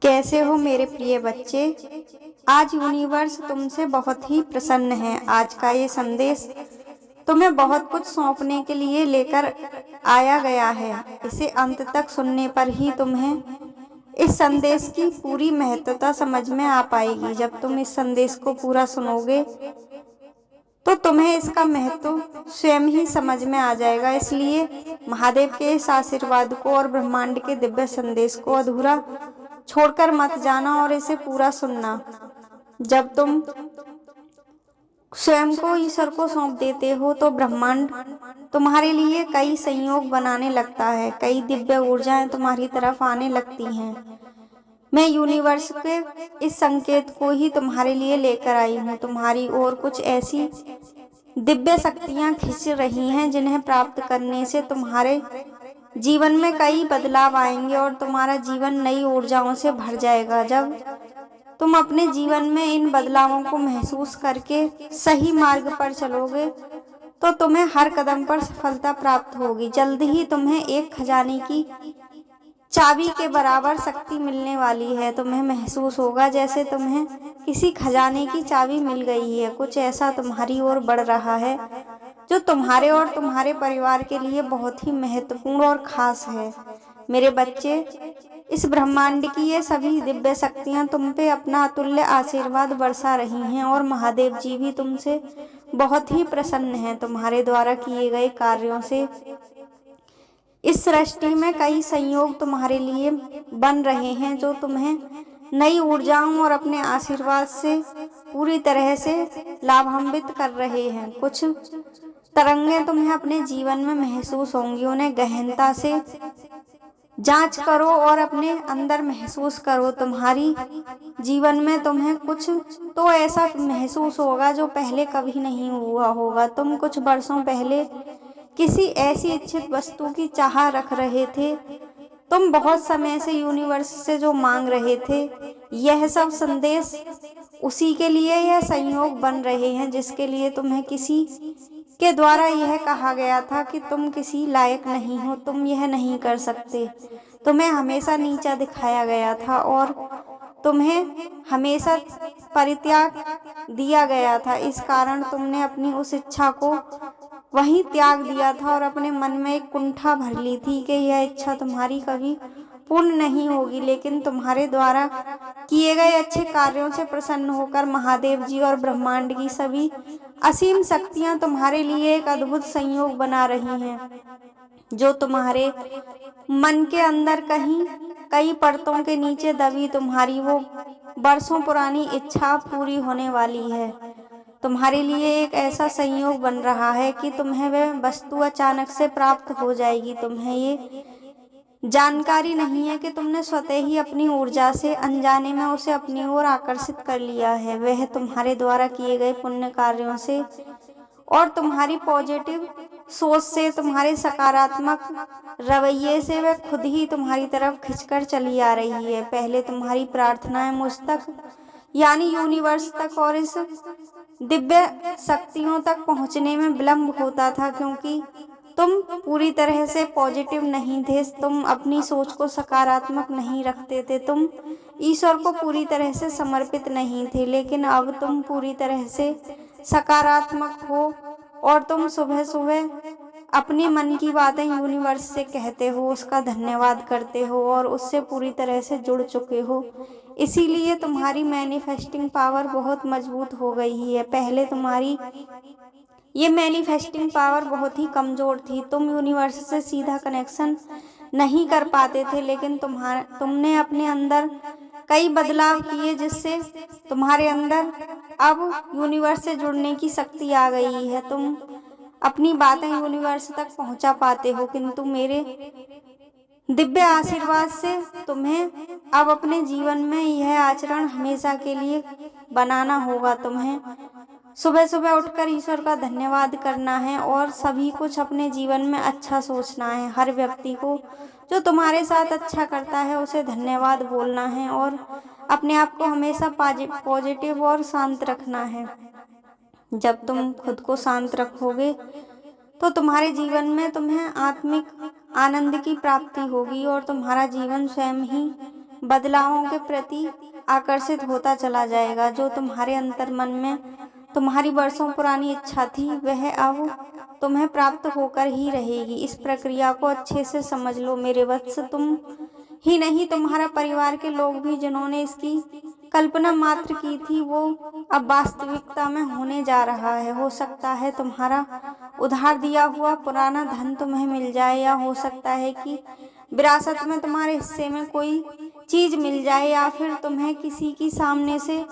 कैसे हो मेरे प्रिय बच्चे। आज यूनिवर्स तुमसे बहुत ही प्रसन्न है। आज का ये संदेश तुम्हें बहुत कुछ सौंपने के लिए लेकर आया गया है। इसे अंत तक सुनने पर ही तुम्हें इस संदेश की पूरी महत्वता समझ में आ पाएगी। जब तुम इस संदेश को पूरा सुनोगे तो तुम्हें इसका महत्व स्वयं ही समझ में आ जाएगा। इसलिए महादेव के इस आशीर्वाद को और ब्रह्मांड के दिव्य संदेश को अधूरा छोड़कर मत जाना और इसे पूरा सुनना। जब तुम स्वयं को ईश्वर को सौंप देते हो तो ब्रह्मांड तुम्हारे लिए कई संयोग बनाने लगता है, कई दिव्य ऊर्जाएं तुम्हारी तरफ आने लगती हैं। मैं यूनिवर्स के इस संकेत को ही तुम्हारे लिए लेकर आई हूँ। तुम्हारी ओर कुछ ऐसी दिव्य शक्तियाँ खिंच रही हैं जिन्हें प्राप्त करने से तुम्हारे जीवन में कई बदलाव आएंगे और तुम्हारा जीवन नई ऊर्जाओं से भर जाएगा। जब तुम अपने जीवन में इन बदलावों को महसूस करके सही मार्ग पर चलोगे तो तुम्हें हर कदम पर सफलता प्राप्त होगी। जल्द ही तुम्हें एक खजाने की चाबी के बराबर शक्ति मिलने वाली है। तुम्हें महसूस होगा जैसे तुम्हें किसी खजाने की चाबी मिल गई है। कुछ ऐसा तुम्हारी ओर बढ़ रहा है जो तुम्हारे और तुम्हारे परिवार के लिए बहुत ही महत्वपूर्ण और खास है। मेरे बच्चे, इस ब्रह्मांड की ये सभी दिव्य शक्तियाँ तुम पे अपना अतुल्य आशीर्वाद बरसा रही हैं और महादेव जी भी तुमसे बहुत ही प्रसन्न हैं। तुम्हारे द्वारा किए गए कार्यों से इस सृष्टि में कई संयोग तुम्हारे लिए बन रहे हैं जो तुम्हें नई ऊर्जाओं और अपने आशीर्वाद से पूरी तरह से लाभान्वित कर रहे हैं। कुछ तरंगें तुम्हें अपने जीवन में महसूस होंगी। उन्हें गहनता से जांच करो और अपने अंदर महसूस करो। तुम्हारी जीवन में तुम्हें कुछ तो ऐसा महसूस होगा जो पहले कभी नहीं हुआ होगा। तुम कुछ वर्षों पहले किसी ऐसी इच्छित वस्तु की चाह रख रहे थे। तुम बहुत समय से यूनिवर्स से जो मांग रहे थे, यह सब संदेश उसी के लिए यह संयोग बन रहे हैं जिसके लिए तुम्हें किसी के द्वारा यह कहा गया था कि तुम किसी लायक नहीं हो, तुम यह नहीं कर सकते। तुम्हें हमेशा नीचा दिखाया गया था और तुम्हें हमेशा परित्याग दिया गया था। इस कारण तुमने अपनी उस इच्छा को वहीं त्याग दिया था और अपने मन में एक कुंठा भर ली थी कि यह इच्छा तुम्हारी कभी पूर्ण नहीं होगी। लेकिन तुम्हारे द्वारा किए गए अच्छे कार्यों से प्रसन्न होकर महादेव जी और ब्रह्मांड की सभी असीम शक्तियां तुम्हारे लिए एक अद्भुत संयोग बना रही हैं जो तुम्हारे मन के अंदर कहीं कई परतों के नीचे दबी तुम्हारी वो बरसों पुरानी इच्छा पूरी होने वाली है। तुम्हारे लिए एक ऐसा संयोग बन रहा है कि तुम्हें वह वस्तु अचानक से प्राप्त हो जाएगी। तुम्हें ये जानकारी नहीं है कि तुमने स्वतः ही अपनी ऊर्जा से अनजाने में उसे अपनी ओर आकर्षित कर लिया है। वह तुम्हारे द्वारा किए गए पुण्य कार्यों से और तुम्हारी पॉजिटिव सोच से, तुम्हारे सकारात्मक रवैये से वह खुद ही तुम्हारी तरफ खिंचकर चली आ रही है। पहले तुम्हारी प्रार्थनाएं मुझ तक यानी यूनिवर्स तक और इस दिव्य शक्तियों तक पहुंचने में विलंब होता था क्योंकि तुम पूरी तरह से पॉजिटिव नहीं थे। तुम अपनी सोच को सकारात्मक नहीं रखते थे। तुम ईश्वर को पूरी तरह से समर्पित नहीं थे। लेकिन अब तुम पूरी तरह से सकारात्मक हो और तुम सुबह सुबह अपने मन की बातें यूनिवर्स से कहते हो, उसका धन्यवाद करते हो और उससे पूरी तरह से जुड़ चुके हो। इसीलिए तुम्हारी मैनिफेस्टिंग पावर बहुत मजबूत हो गई है। पहले तुम्हारी ये मैनिफेस्टिंग पावर बहुत ही कमजोर थी। तुम यूनिवर्स से सीधा कनेक्शन नहीं कर पाते थे, लेकिन तुमने अपने अंदर कई बदलाव किए जिससे तुम्हारे अंदर अब यूनिवर्स से जुड़ने की शक्ति आ गई है। तुम अपनी बातें यूनिवर्स तक पहुंचा पाते हो, किंतु मेरे दिव्य आशीर्वाद से तुम्हें अब अपने जीवन में यह आचरण हमेशा के लिए बनाना होगा। तुम्हें सुबह सुबह उठकर ईश्वर का धन्यवाद करना है और सभी कुछ अपने जीवन में अच्छा सोचना है। हर व्यक्ति को जो तुम्हारे साथ अच्छा करता है उसे धन्यवाद बोलना है और अपने आप को हमेशा पॉजिटिव और शांत रखना है। जब तुम खुद को शांत रखोगे तो तुम्हारे जीवन में तुम्हें आत्मिक आनंद की प्राप्ति होगी और तुम्हारा जीवन स्वयं ही बदलावों के प्रति आकर्षित होता चला जाएगा। जो तुम्हारे अंतर्मन में तुम्हारी वर्षों पुरानी इच्छा थी वह अब तुम्हें प्राप्त होकर ही रहेगी। इस प्रक्रिया को अच्छे से समझ लो मेरे वत्स। तुम ही नहीं, तुम्हारा परिवार के लोग भी जिन्होंने इसकी कल्पना मात्र की थी वो अब वास्तविकता में होने जा रहा है। हो सकता है तुम्हारा उधार दिया हुआ पुराना धन तुम्हें मिल जाए, या हो सकता है कि विरासत में तुम्हारे हिस्से में कोई चीज मिल जाए, या फिर तुम्हें किसी की सामने से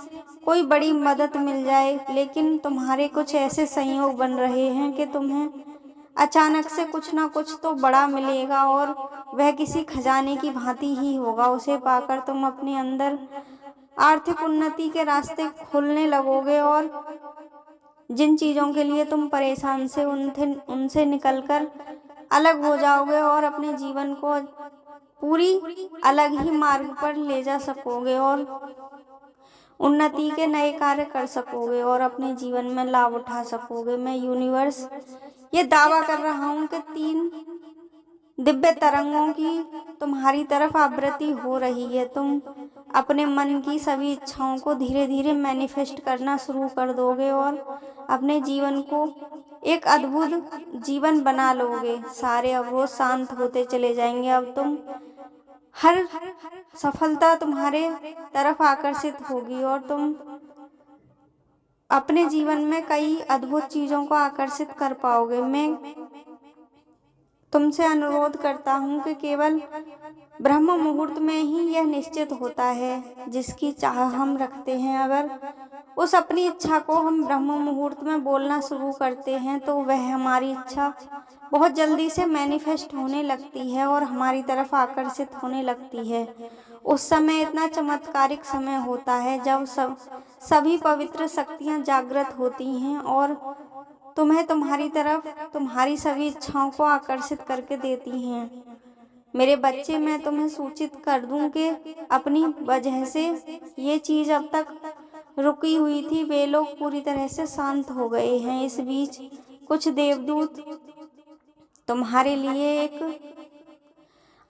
कोई बड़ी मदद मिल जाए। लेकिन तुम्हारे कुछ ऐसे संयोग बन रहे हैं कि तुम्हें अचानक से कुछ ना कुछ तो बड़ा मिलेगा, और वह किसी खजाने की भांति ही होगा। उसे पाकर तुम अपने अंदर आर्थिक उन्नति के रास्ते खोलने लगोगे, और जिन चीजों के लिए तुम परेशान से उनसे निकलकर अलग हो जाओगे और अपने जीवन को पूरी अलग ही मार्ग पर ले जा सकोगे, और उन्नति के नए कार्य कर सकोगे और अपने जीवन में लाभ उठा सकोगे। मैं यूनिवर्स ये दावा कर रहा हूँ कि 3 दिव्य तरंगों की तुम्हारी तरफ आवृत्ति हो रही है। तुम अपने मन की सभी इच्छाओं को धीरे धीरे मैनिफेस्ट करना शुरू कर दोगे और अपने जीवन को एक अद्भुत जीवन बना लोगे। सारे अवरोध शांत होते चले जाएंगे। अब तुम हर सफलता तुम्हारे तरफ आकर्षित होगी और तुम अपने जीवन में कई अद्भुत चीजों को आकर्षित कर पाओगे। मैं तुमसे अनुरोध करता हूँ कि केवल ब्रह्म मुहूर्त में ही यह निश्चित होता है जिसकी चाह हम रखते हैं। अगर उस अपनी इच्छा को हम ब्रह्म मुहूर्त में बोलना शुरू करते हैं तो वह हमारी इच्छा बहुत जल्दी से मैनिफेस्ट होने लगती है और हमारी तरफ आकर्षित होने लगती है। उस समय इतना चमत्कारिक समय होता है जब सभी पवित्र शक्तियां जागृत होती हैं और तुम्हें तुम्हारी तरफ तुम्हारी सभी इच्छाओं को आकर्षित करके देती हैं। मेरे बच्चे, मैं तुम्हें सूचित कर दूं कि अपनी वजह से ये चीज अब तक रुकी हुई थी, वे लोग पूरी तरह से शांत हो गए हैं। इस बीच कुछ देवदूत तुम्हारे लिए एक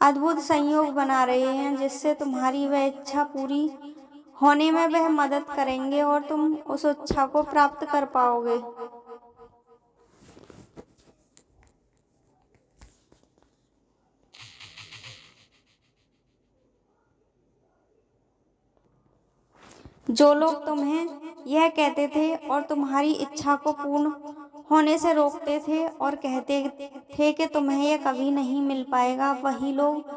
अद्भुत संयोग बना रहे हैं जिससे तुम्हारी वह इच्छा पूरी होने में वह मदद करेंगे और तुम उस इच्छा को प्राप्त कर पाओगे। जो लोग तुम्हें यह कहते थे और तुम्हारी इच्छा को पूर्ण होने से रोकते थे और कहते थे कि तुम्हें यह कभी नहीं मिल पाएगा, वही लोग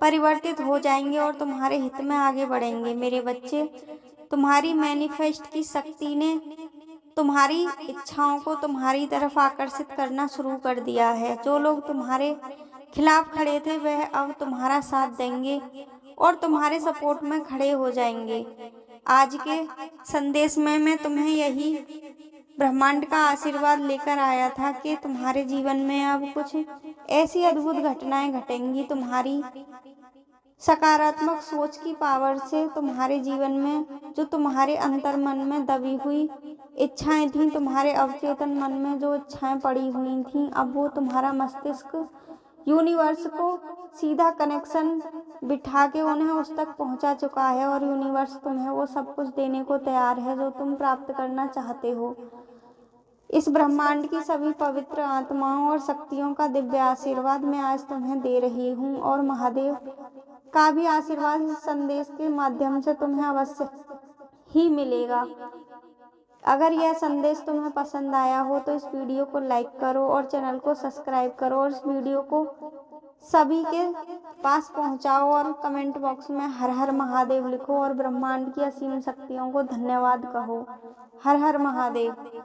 परिवर्तित हो जाएंगे और तुम्हारे हित में आगे बढ़ेंगे। मेरे बच्चे, तुम्हारी मैनिफेस्ट की शक्ति ने तुम्हारी इच्छाओं को तुम्हारी तरफ आकर्षित करना शुरू कर दिया है। जो लोग तुम्हारे खिलाफ खड़े थे वह अब तुम्हारा साथ देंगे और तुम्हारे सपोर्ट में खड़े हो जाएंगे। आज के संदेश में मैं तुम्हें यही ब्रह्मांड का आशीर्वाद लेकर आया था कि तुम्हारे जीवन में अब कुछ ऐसी अद्भुत घटनाएं घटेंगी। तुम्हारी सकारात्मक सोच की पावर से तुम्हारे जीवन में जो तुम्हारे अंतर्मन में दबी हुई इच्छाएं थीं, तुम्हारे अवचेतन मन में जो इच्छाएं पड़ी हुई थीं, अब वो तुम्हारा मस्तिष्क यूनिवर्स को सीधा कनेक्शन बिठा के उन्हें उस तक पहुंचा चुका है और यूनिवर्स तुम्हें वो सब कुछ देने को तैयार है जो तुम प्राप्त करना चाहते हो। इस ब्रह्मांड की सभी पवित्र आत्माओं और शक्तियों का दिव्य आशीर्वाद मैं आज तुम्हें दे रही हूँ और महादेव का भी आशीर्वाद इस संदेश के माध्यम से तुम्हें अवश्य ही मिलेगा। अगर यह संदेश तुम्हें पसंद आया हो तो इस वीडियो को लाइक करो और चैनल को सब्सक्राइब करो और इस वीडियो को सभी के पास पहुंचाओ और कमेंट बॉक्स में हर हर महादेव लिखो और ब्रह्मांड की असीम शक्तियों को धन्यवाद कहो। हर हर महादेव।